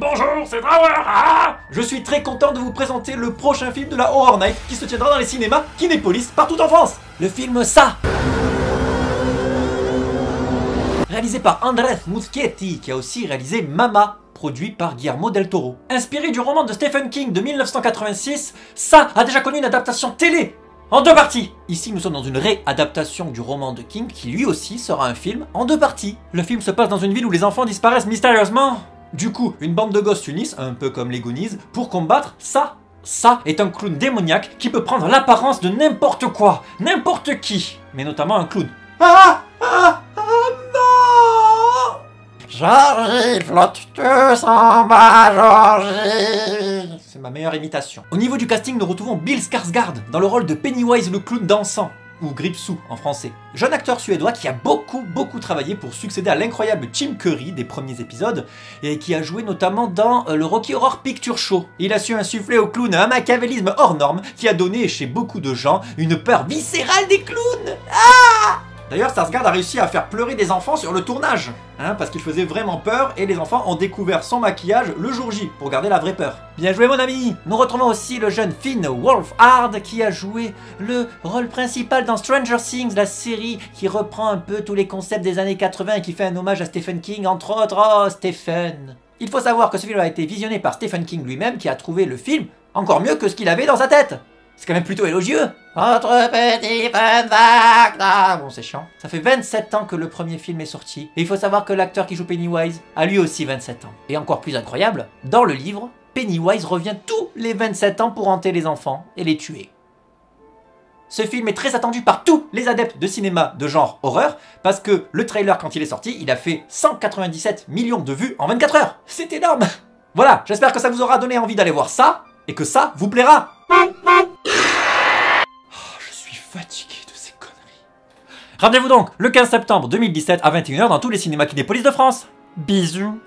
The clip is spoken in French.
Bonjour, c'est Drawer. Ah, je suis très content de vous présenter le prochain film de la Horror Night qui se tiendra dans les cinémas Kinépolis partout en France. Le film Ça, réalisé par Andrés Muschietti, qui a aussi réalisé Mama, produit par Guillermo del Toro. Inspiré du roman de Stephen King de 1986, Ça a déjà connu une adaptation télé en 2 parties. Ici, nous sommes dans une réadaptation du roman de King qui lui aussi sera un film en 2 parties. Le film se passe dans une ville où les enfants disparaissent mystérieusement. Du coup, une bande de gosses s'unissent, un peu comme les Goonies, pour combattre Ça. Ça est un clown démoniaque qui peut prendre l'apparence de n'importe quoi, n'importe qui, mais notamment un clown. Non! Georgie, flottes-tu sans ma Georgie? C'est ma meilleure imitation. Au niveau du casting, nous retrouvons Bill Skarsgård dans le rôle de Pennywise le clown dansant, ou Gripsou en français. Jeune acteur suédois qui a beaucoup travaillé pour succéder à l'incroyable Tim Curry des premiers épisodes, et qui a joué notamment dans le Rocky Horror Picture Show. Il a su insuffler au clown un machiavélisme hors norme qui a donné chez beaucoup de gens une peur viscérale des clowns. D'ailleurs, Skarsgård a réussi à faire pleurer des enfants sur le tournage, parce qu'il faisait vraiment peur et les enfants ont découvert son maquillage le jour J pour garder la vraie peur. Bien joué mon ami. Nous retrouvons aussi le jeune Finn Wolfhard qui a joué le rôle principal dans Stranger Things, la série qui reprend un peu tous les concepts des années 80 et qui fait un hommage à Stephen King entre autres. Oh Stephen. Il faut savoir que ce film a été visionné par Stephen King lui-même qui a trouvé le film encore mieux que ce qu'il avait dans sa tête. C'est quand même plutôt élogieux. Votre petit fun fact. Ah, bon, c'est chiant. Ça fait 27 ans que le premier film est sorti. Et il faut savoir que l'acteur qui joue Pennywise a lui aussi 27 ans. Et encore plus incroyable, dans le livre, Pennywise revient tous les 27 ans pour hanter les enfants et les tuer. Ce film est très attendu par tous les adeptes de cinéma de genre horreur, parce que le trailer, quand il est sorti, il a fait 197 millions de vues en 24 heures. C'est énorme. Voilà, j'espère que ça vous aura donné envie d'aller voir ça, et que ça vous plaira. Fatigué de ces conneries. Rendez-vous donc le 15 septembre 2017 à 21 h dans tous les cinémas Kinépolis de France. Bisous.